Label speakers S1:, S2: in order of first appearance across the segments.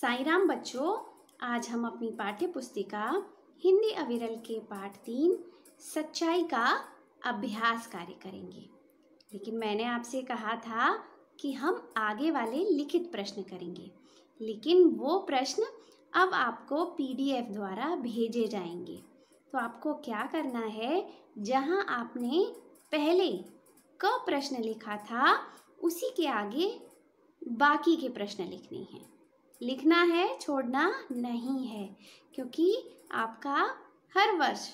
S1: साईं राम बच्चों, आज हम अपनी पाठ्य पुस्तिका हिंदी अविरल के पाठ 3 सच्चाई का अभ्यास कार्य करेंगे। लेकिन मैंने आपसे कहा था कि हम आगे वाले लिखित प्रश्न करेंगे, लेकिन वो प्रश्न अब आपको पीडीएफ द्वारा भेजे जाएंगे। तो आपको क्या करना है, जहां आपने पहले क प्रश्न लिखा था उसी के आगे बाकी के प्रश्न लिखने हैं। लिखना है, छोड़ना नहीं है, क्योंकि आपका हर वर्ष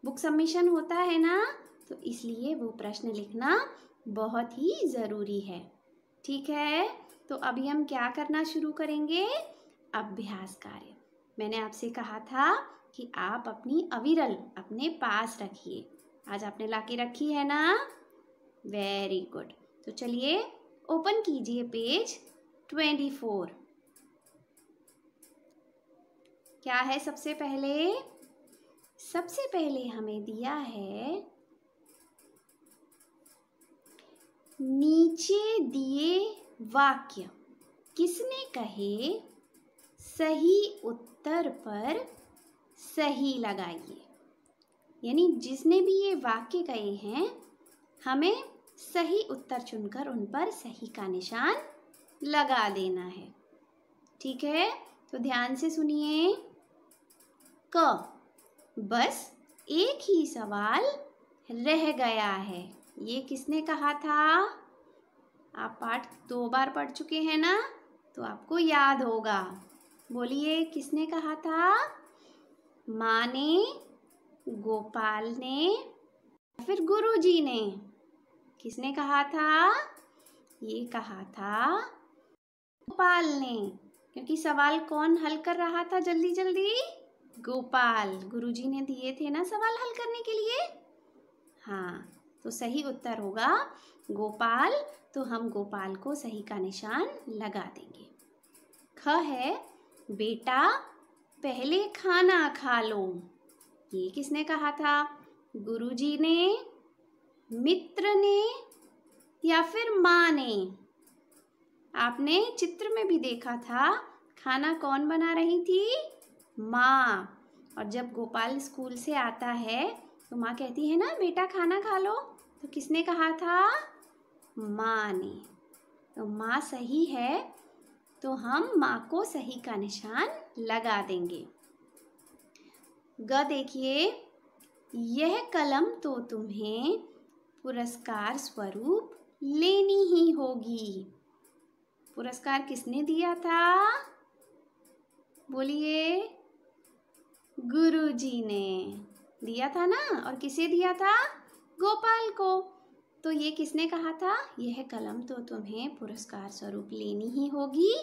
S1: बुक सबमिशन होता है ना, तो इसलिए वो प्रश्न लिखना बहुत ही ज़रूरी है। ठीक है, तो अभी हम क्या करना शुरू करेंगे? अभ्यास कार्य। मैंने आपसे कहा था कि आप अपनी अविरल अपने पास रखिए। आज आपने लाके रखी है ना? Very good. तो चलिए ओपन कीजिए पेज 24। क्या है सबसे पहले? सबसे पहले हमें दिया है नीचे दिए वाक्य किसने कहे, सही उत्तर पर सही लगाइए। यानी जिसने भी ये वाक्य कहे हैं, हमें सही उत्तर चुनकर उन पर सही का निशान लगा देना है। ठीक है, तो ध्यान से सुनिए। क, बस एक ही सवाल रह गया है। ये किसने कहा था? आप पाठ 2 बार पढ़ चुके हैं ना, तो आपको याद होगा। बोलिए, किसने कहा था? माँ ने, गोपाल ने या फिर गुरुजी ने? किसने कहा था? ये कहा था गोपाल ने, क्योंकि सवाल कौन हल कर रहा था जल्दी जल्दी? गोपाल। गुरुजी ने दिए थे ना सवाल हल करने के लिए। हाँ, तो सही उत्तर होगा गोपाल। तो हम गोपाल को सही का निशान लगा देंगे। ख है बेटा पहले खाना खा लो। ये किसने कहा था? गुरुजी ने, मित्र ने या फिर माँ ने? आपने चित्र में भी देखा था, खाना कौन बना रही थी? माँ। और जब गोपाल स्कूल से आता है तो माँ कहती है ना, बेटा खाना खा लो। तो किसने कहा था? माँ ने। तो माँ सही है, तो हम माँ को सही का निशान लगा देंगे। ग देखिए, यह कलम तो तुम्हें पुरस्कार स्वरूप लेनी ही होगी। पुरस्कार किसने दिया था? बोलिए। गुरुजी ने दिया था ना। और किसे दिया था? गोपाल को। तो ये किसने कहा था? यह कलम तो तुम्हें पुरस्कार स्वरूप लेनी ही होगी,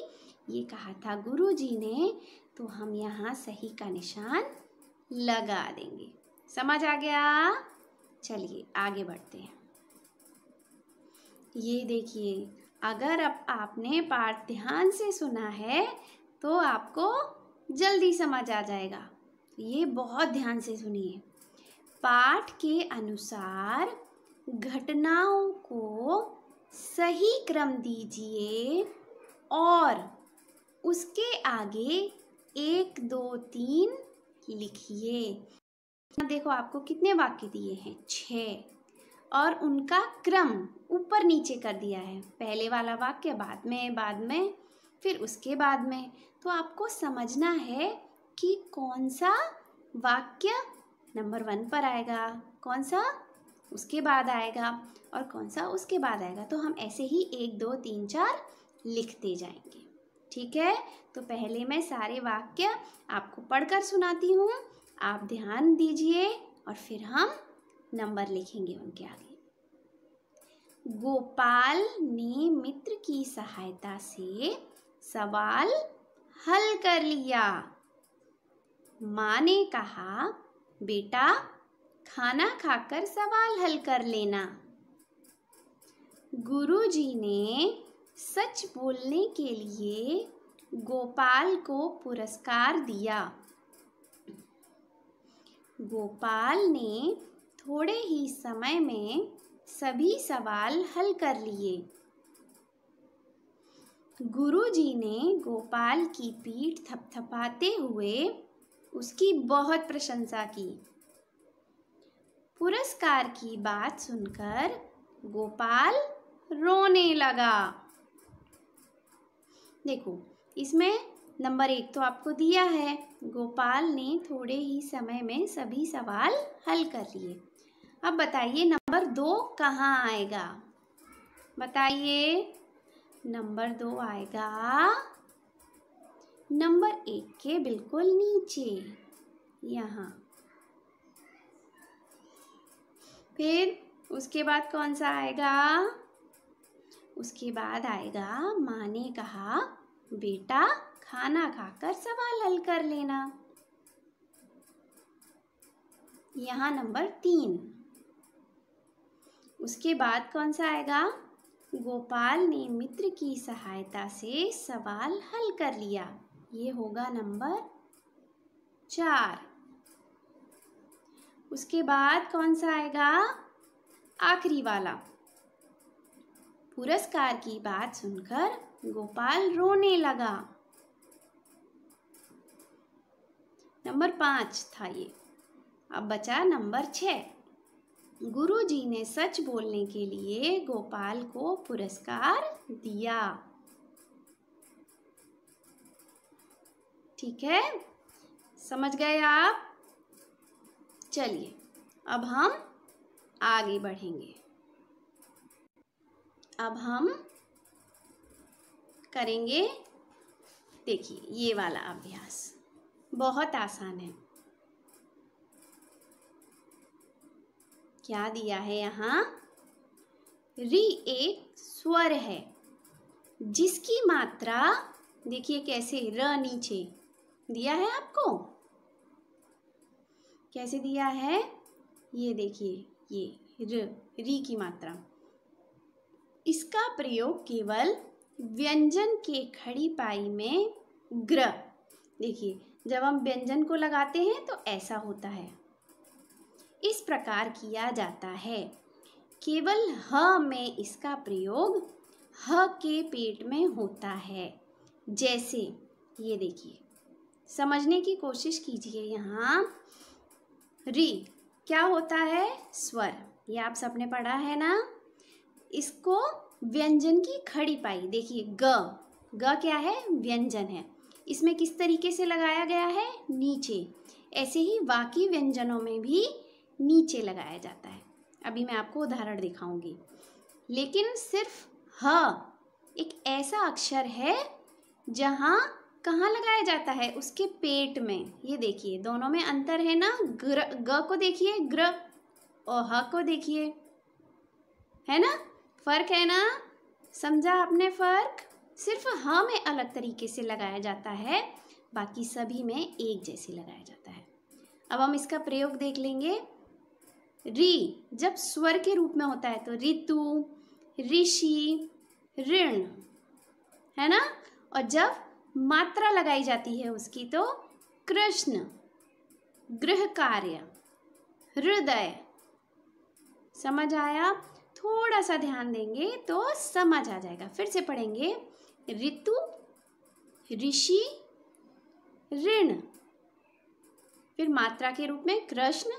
S1: ये कहा था गुरुजी ने। तो हम यहाँ सही का निशान लगा देंगे। समझ आ गया? चलिए आगे बढ़ते हैं। ये देखिए, अगर अब आपने पाठ ध्यान से सुना है तो आपको जल्दी समझ आ जाएगा। ये बहुत ध्यान से सुनिए। पाठ के अनुसार घटनाओं को सही क्रम दीजिए और उसके आगे 1, 2, 3 लिखिए। देखो आपको कितने वाक्य दिए हैं? 6, और उनका क्रम ऊपर नीचे कर दिया है। पहले वाला वाक्य बाद में फिर उसके बाद में। तो आपको समझना है कि कौन सा वाक्य नंबर 1 पर आएगा, कौन सा उसके बाद आएगा और कौन सा उसके बाद आएगा। तो हम ऐसे ही 1, 2, 3, 4 लिखते जाएंगे। ठीक है, तो पहले मैं सारे वाक्य आपको पढ़कर सुनाती हूँ, आप ध्यान दीजिए और फिर हम नंबर लिखेंगे उनके आगे। गोपाल ने मित्र की सहायता से सवाल हल कर लिया। माँ ने कहा, बेटा खाना खाकर सवाल हल कर लेना। गुरुजी ने सच बोलने के लिए गोपाल को पुरस्कार दिया। गोपाल ने थोड़े ही समय में सभी सवाल हल कर लिए। गुरुजी ने गोपाल की पीठ थपथपाते हुए उसकी बहुत प्रशंसा की। पुरस्कार की बात सुनकर गोपाल रोने लगा। देखो, इसमें नंबर 1 तो आपको दिया है। गोपाल ने थोड़े ही समय में सभी सवाल हल कर लिए। अब बताइए नंबर 2 कहाँ आएगा? बताइए, नंबर 2 आएगा नंबर 1 के बिल्कुल नीचे, यहाँ। फिर उसके बाद कौन सा आएगा? उसके बाद आएगा माँ ने कहा, बेटा खाना खाकर सवाल हल कर लेना, यहाँ नंबर 3। उसके बाद कौन सा आएगा? गोपाल ने मित्र की सहायता से सवाल हल कर लिया, ये होगा नंबर 4। उसके बाद कौन सा आएगा? आखिरी वाला। पुरस्कार की बात सुनकर गोपाल रोने लगा, नंबर 5 था ये। अब बचा नंबर 6। गुरुजी ने सच बोलने के लिए गोपाल को पुरस्कार दिया। ठीक है, समझ गए आप? चलिए अब हम आगे बढ़ेंगे। अब हम करेंगे, देखिए ये वाला अभ्यास बहुत आसान है। क्या दिया है यहाँ? री एक स्वर है जिसकी मात्रा, देखिए कैसे, र नीचे दिया है आपको। कैसे दिया है? ये देखिए, ये री की मात्रा। इसका प्रयोग केवल व्यंजन के खड़ी पाई में ग्र, देखिए जब हम व्यंजन को लगाते हैं तो ऐसा होता है, इस प्रकार किया जाता है। केवल ह में इसका प्रयोग ह के पेट में होता है। जैसे ये देखिए, समझने की कोशिश कीजिए। यहाँ री क्या होता है? स्वर, ये आप सबने पढ़ा है ना। इसको व्यंजन की खड़ी पाई, देखिए ग, ग क्या है? व्यंजन है। इसमें किस तरीके से लगाया गया है? नीचे। ऐसे ही बाकी व्यंजनों में भी नीचे लगाया जाता है। अभी मैं आपको उदाहरण दिखाऊंगी। लेकिन सिर्फ ह एक ऐसा अक्षर है जहाँ कहाँ लगाया जाता है? उसके पेट में। ये देखिए दोनों में अंतर है ना। ग को देखिए ग्र, और ह को देखिए, है ना, फर्क है ना। समझा आपने फर्क? सिर्फ ह में अलग तरीके से लगाया जाता है, बाकी सभी में एक जैसे लगाया जाता है। अब हम इसका प्रयोग देख लेंगे। री जब स्वर के रूप में होता है तो ऋतु, ऋषि, ऋण, है ना। और जब मात्रा लगाई जाती है उसकी तो कृष्ण, गृह कार्य, हृदय। समझ आया? थोड़ा सा ध्यान देंगे तो समझ आ जाएगा। फिर से पढ़ेंगे। ऋतु, ऋषि, ऋण, फिर मात्रा के रूप में कृष्ण,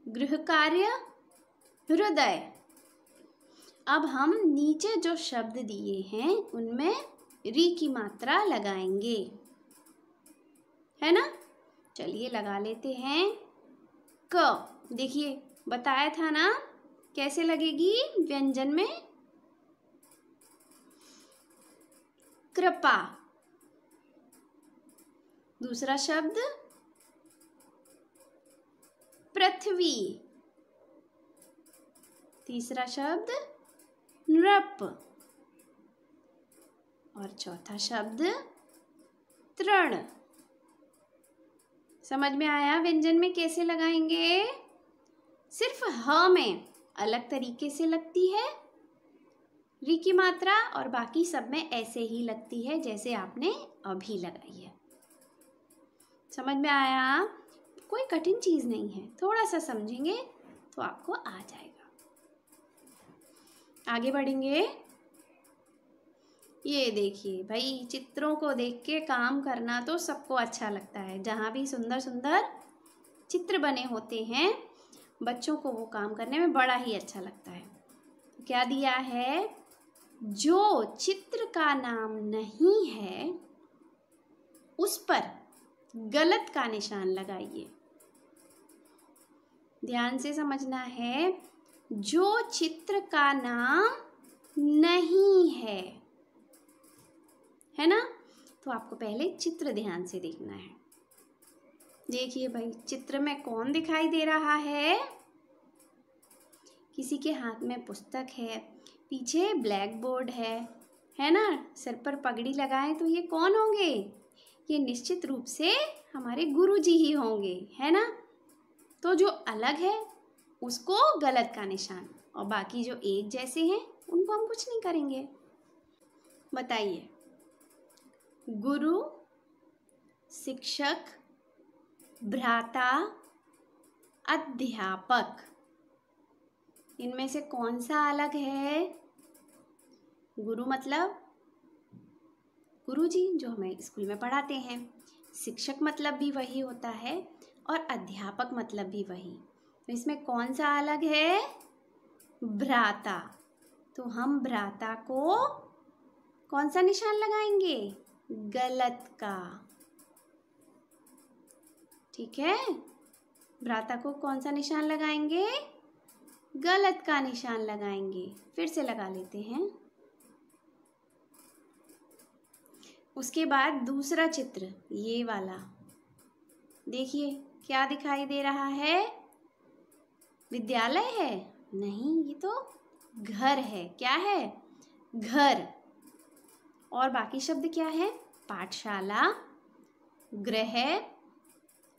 S1: गृह कार्य, हृदय। अब हम नीचे जो शब्द दिए हैं उनमें री की मात्रा लगाएंगे, है ना। चलिए लगा लेते हैं। क, देखिए बताया था ना कैसे लगेगी व्यंजन में। कृपा। दूसरा शब्द पृथ्वी। तीसरा शब्द नृप। और चौथा शब्द तृण। समझ में आया व्यंजन में कैसे लगाएंगे? सिर्फ ह में अलग तरीके से लगती है री की मात्रा, और बाकी सब में ऐसे ही लगती है जैसे आपने अभी लगाई है। समझ में आया? कोई कठिन चीज नहीं है, थोड़ा सा समझेंगे तो आपको आ जाएगा। आगे बढ़ेंगे। ये देखिए भाई, चित्रों को देख के काम करना तो सबको अच्छा लगता है। जहाँ भी सुंदर सुंदर चित्र बने होते हैं, बच्चों को वो काम करने में बड़ा ही अच्छा लगता है। क्या दिया है? जो चित्र का नाम नहीं है उस पर गलत का निशान लगाइए। ध्यान से समझना है, जो चित्र का नाम नहीं है ना? तो आपको पहले चित्र ध्यान से देखना है। देखिए भाई, चित्र में कौन दिखाई दे रहा है? किसी के हाथ में पुस्तक है, पीछे ब्लैक बोर्ड है ना? सिर पर पगड़ी लगाए तो ये कौन होंगे? ये निश्चित रूप से हमारे गुरुजी ही होंगे, है ना? तो जो अलग है उसको गलत का निशान, और बाकी जो एक जैसे हैं उनको हम कुछ नहीं करेंगे। बताइए, गुरु, शिक्षक, भ्राता, अध्यापक, इनमें से कौन सा अलग है? गुरु मतलब गुरुजी जो हमें स्कूल में पढ़ाते हैं, शिक्षक मतलब भी वही होता है, और अध्यापक मतलब भी वही। तो इसमें कौन सा अलग है? भ्राता। तो हम भ्राता को कौन सा निशान लगाएंगे? गलत का। ठीक है, भ्राता को कौन सा निशान लगाएंगे? गलत का निशान लगाएंगे। फिर से लगा लेते हैं। उसके बाद दूसरा चित्र, ये वाला देखिए, क्या दिखाई दे रहा है? विद्यालय है? नहीं, ये तो घर है। क्या है? घर। और बाकी शब्द क्या है? पाठशाला, गृह,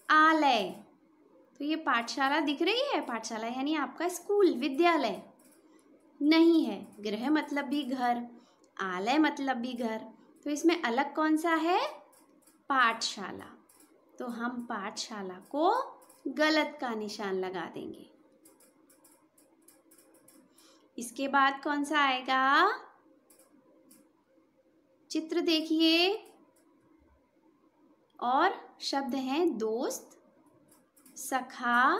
S1: आलय। तो ये पाठशाला दिख रही है, पाठशाला यानी आपका स्कूल, विद्यालय नहीं है। गृह मतलब भी घर, आलय मतलब भी घर। तो इसमें अलग कौन सा है? पाठशाला। तो हम पाठशाला को गलत का निशान लगा देंगे। इसके बाद कौन सा आएगा? चित्र देखिए, और शब्द हैं दोस्त, सखा,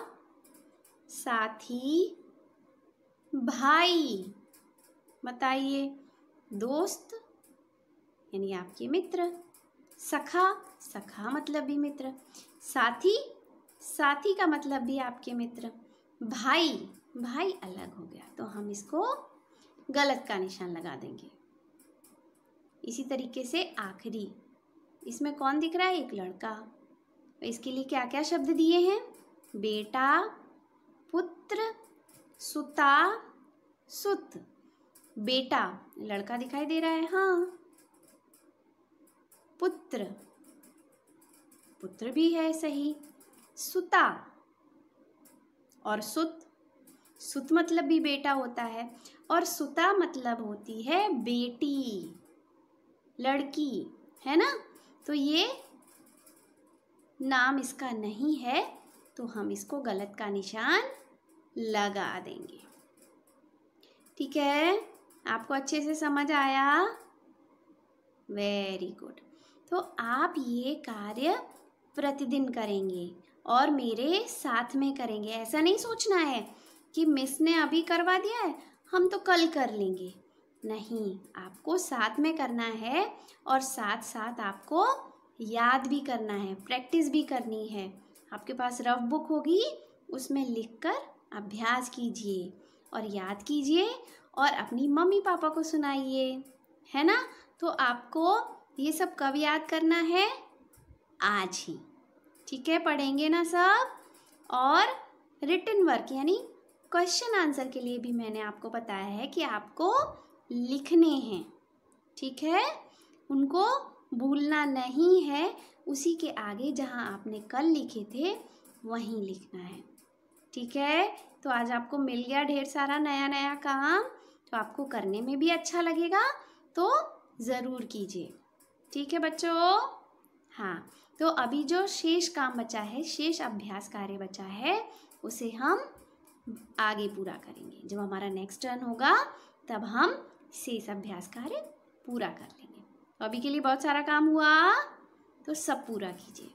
S1: साथी, भाई। बताइए, दोस्त यानी आपके मित्र, सखा, सखा मतलब भी मित्र, साथी, साथी का मतलब भी आपके मित्र, भाई, भाई अलग हो गया, तो हम इसको गलत का निशान लगा देंगे। इसी तरीके से आखिरी, इसमें कौन दिख रहा है? एक लड़का। इसके लिए क्या क्या शब्द दिए हैं? बेटा, पुत्र, सुता, सुत। बेटा लड़का दिखाई दे रहा है, हाँ। पुत्र, पुत्र भी है, सही। सुता और सुत, सुत मतलब भी बेटा होता है, और सुता मतलब होती है बेटी, लड़की, है ना? तो ये नाम इसका नहीं है, तो हम इसको गलत का निशान लगा देंगे। ठीक है, आपको अच्छे से समझ आया? Very good. तो आप ये कार्य प्रतिदिन करेंगे और मेरे साथ में करेंगे। ऐसा नहीं सोचना है कि मिस ने अभी करवा दिया है, हम तो कल कर लेंगे। नहीं, आपको साथ में करना है, और साथ साथ आपको याद भी करना है, प्रैक्टिस भी करनी है। आपके पास रफ बुक होगी, उसमें लिखकर अभ्यास कीजिए और याद कीजिए, और अपनी मम्मी पापा को सुनाइए, है ना? तो आपको ये सब कब याद करना है? आज ही। ठीक है, पढ़ेंगे ना सब? और रिटन वर्क यानी क्वेश्चन आंसर के लिए भी मैंने आपको बताया है कि आपको लिखने हैं। ठीक है, उनको भूलना नहीं है, उसी के आगे जहाँ आपने कल लिखे थे वहीं लिखना है। ठीक है, तो आज आपको मिल गया ढेर सारा नया नया काम, तो आपको करने में भी अच्छा लगेगा, तो ज़रूर कीजिए। ठीक है बच्चों? हाँ, तो अभी जो शेष काम बचा है, शेष अभ्यास कार्य बचा है, उसे हम आगे पूरा करेंगे। जब हमारा नेक्स्ट टर्न होगा तब हम शेष अभ्यास कार्य पूरा कर लेंगे। तो अभी के लिए बहुत सारा काम हुआ, तो सब पूरा कीजिए।